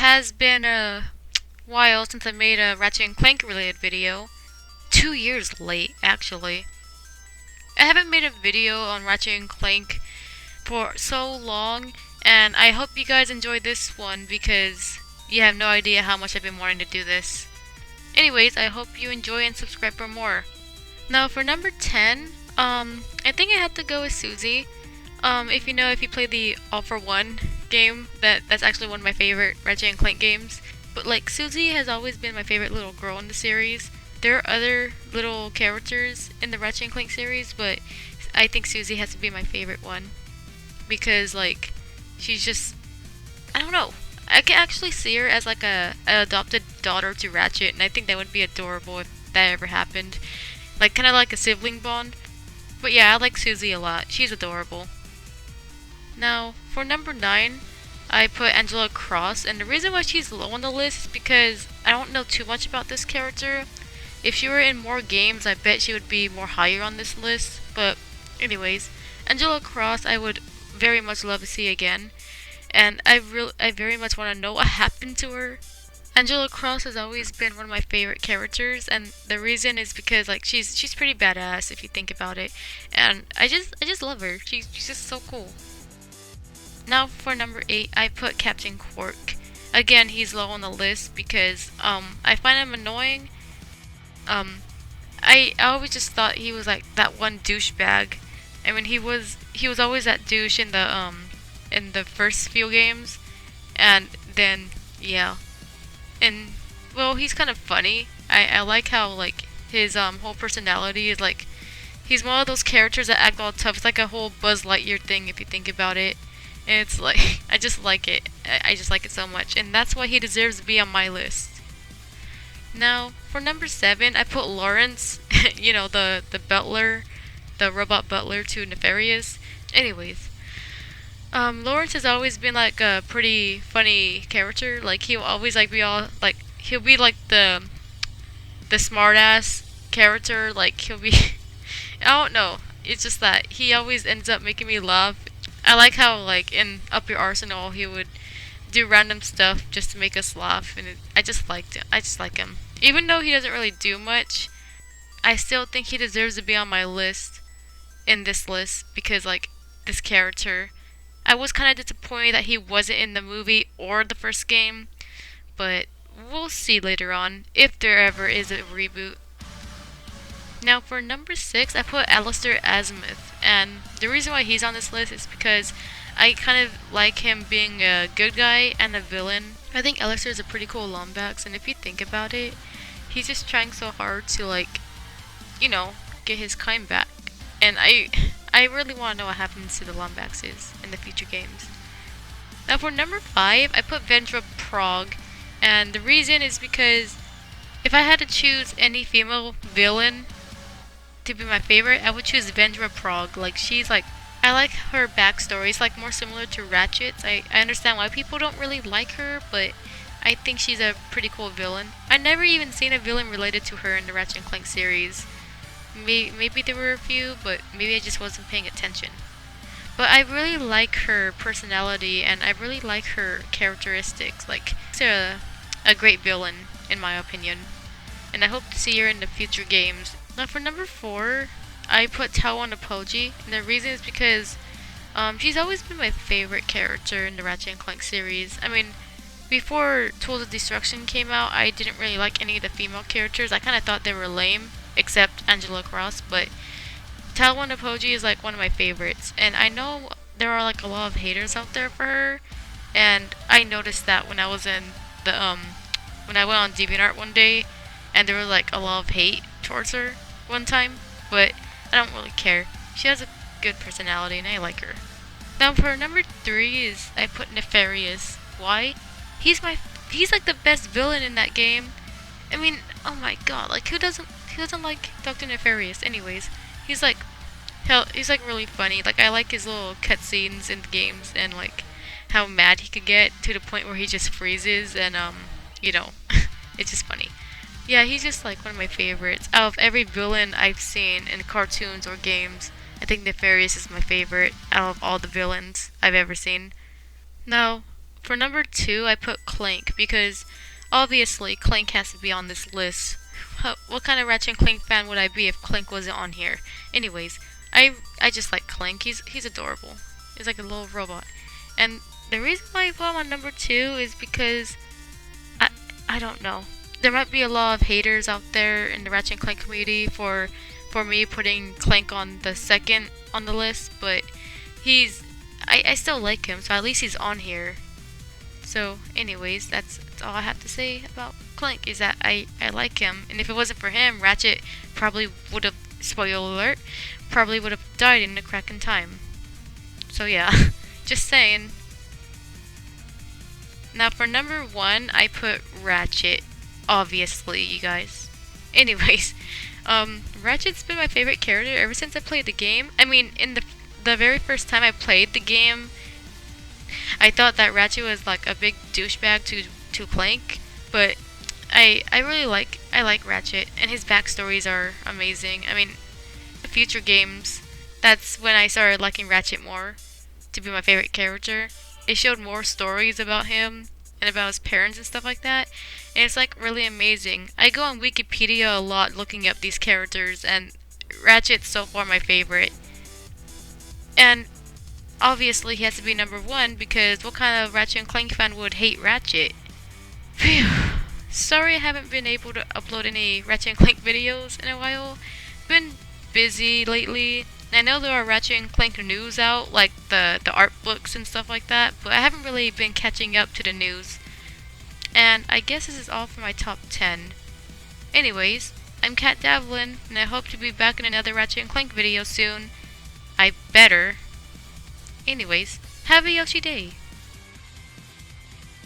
has been a while since I made a Ratchet and Clank related video. 2 years late, actually. I haven't made a video on Ratchet and Clank for so long, and I hope you guys enjoy this one because you have no idea how much I've been wanting to do this. Anyways, I hope you enjoy and subscribe for more. Now for number 10, I think I have to go with Suzy. If you play the All for One game, that's actually one of my favorite Ratchet and Clank games. But like Suzy has always been my favorite little girl in the series. There are other little characters in the Ratchet and Clank series, but I think Suzy has to be my favorite one because like she's just I don't know. I can actually see her as like a adopted daughter to Ratchet, and I think that would be adorable if that ever happened. Like kind of like a sibling bond. But yeah, I like Suzy a lot. She's adorable. Now, for number 9, I put Angela Cross, and the reason why she's low on the list is because I don't know too much about this character. If she were in more games, I bet she would be more higher on this list. But anyways, Angela Cross I would very much love to see again, and I very much want to know what happened to her. Angela Cross has always been one of my favorite characters, and the reason is because like she's pretty badass if you think about it, and I just love her. She's just so cool. Now for number 8, I put Captain Quark. Again, he's low on the list because I find him annoying. Um, I always just thought he was like that one douchebag. I mean, he was always that douche in the first few games, and then yeah, and well, he's kind of funny. I like how like his whole personality is like he's one of those characters that act all tough. It's like a whole Buzz Lightyear thing if you think about it. And it's like I just like it. I just like it so much, and that's why he deserves to be on my list. Now for number 7, I put Lawrence. The butler, the robot butler to Nefarious. Anyways, Lawrence has always been like a pretty funny character. Like he'll always like be all like he'll be like the smart ass character. Like he'll be I don't know. It's just that he always ends up making me laugh. I like how like in Up Your Arsenal he would do random stuff just to make us laugh, and I just liked it. I just like him. Even though he doesn't really do much, I still think he deserves to be on my list in this list because like this character. I was kind of disappointed that he wasn't in the movie or the first game, but we'll see later on if there ever is a reboot. Now for number 6, I put Allister Azimuth, and the reason why he's on this list is because I kind of like him being a good guy and a villain. I think Allister is a pretty cool Lombax, and if you think about it, he's just trying so hard to like, get his kind back. And I really want to know what happens to the Lombaxes in the future games. Now for number 5, I put Ventura Prague, and the reason is because if I had to choose any female villain to be my favorite, I would choose Ventura Prague. Like she's like I like her backstory. It's like more similar to Ratchet's. I understand why people don't really like her, but I think she's a pretty cool villain. I never even seen a villain related to her in the Ratchet and Clank series. Maybe there were a few, but maybe I just wasn't paying attention. But I really like her personality, and I really like her characteristics. Like she's a great villain in my opinion, and I hope to see her in the future games. Now for number 4, I put Tawan Apoji, and the reason is because she's always been my favorite character in the Ratchet and Clank series. I mean, before Tools of Destruction came out, I didn't really like any of the female characters. I kind of thought they were lame, except Angela Cross, but Tawan Apoji is like one of my favorites. And I know there are like a lot of haters out there for her, and I noticed that when I was in the when I went on DeviantArt one day, and there was like a lot of hate towards her one time, but I don't really care. She has a good personality and I like her. Now for number 3 is I put Nefarious. Why? He's like the best villain in that game. I mean, oh my god, like who doesn't like Dr. Nefarious? Anyways, he's like really funny. Like I like his little cutscenes in the games and like how mad he could get to the point where he just freezes and it's just funny. Yeah, he's just like one of my favorites. Out of every villain I've seen in cartoons or games, I think Nefarious is my favorite out of all the villains I've ever seen. Now, For number 2, I put Clank because obviously Clank has to be on this list. What kind of Ratchet and Clank fan would I be if Clank wasn't on here? Anyways, I just like Clank. He's adorable. He's like a little robot. And the reason why I put him on number 2 is because I don't know. There might be a lot of haters out there in the Ratchet and Clank community for me putting Clank on the second on the list, but I still like him, so at least he's on here. So, anyways, that's all I have to say about Clank, is that I like him. And if it wasn't for him, Ratchet probably would have, spoiler alert, probably would have died in a crack in time. So yeah, just saying. Now for number 1, I put Ratchet, obviously, you guys. Anyways, Ratchet's been my favorite character ever since I played the game. I mean, in the very first time I played the game, I thought that Ratchet was like a big douchebag to Clank, but I like Ratchet, and his backstories are amazing. I mean, the future games, that's when I started liking Ratchet more to be my favorite character. It showed more stories about him and about his parents and stuff like that, and it's like really amazing. I go on Wikipedia a lot looking up these characters, and Ratchet's so far my favorite. And obviously he has to be number 1 because what kind of Ratchet and Clank fan would hate Ratchet? Phew. Sorry I haven't been able to upload any Ratchet and Clank videos in a while. Been busy lately. I know there are Ratchet and Clank news out, like the art books and stuff like that, but I haven't really been catching up to the news. And I guess this is all for my top 10. Anyways, I'm Cat Davalin, and I hope to be back in another Ratchet and Clank video soon. I better. Anyways, have a Yoshi day.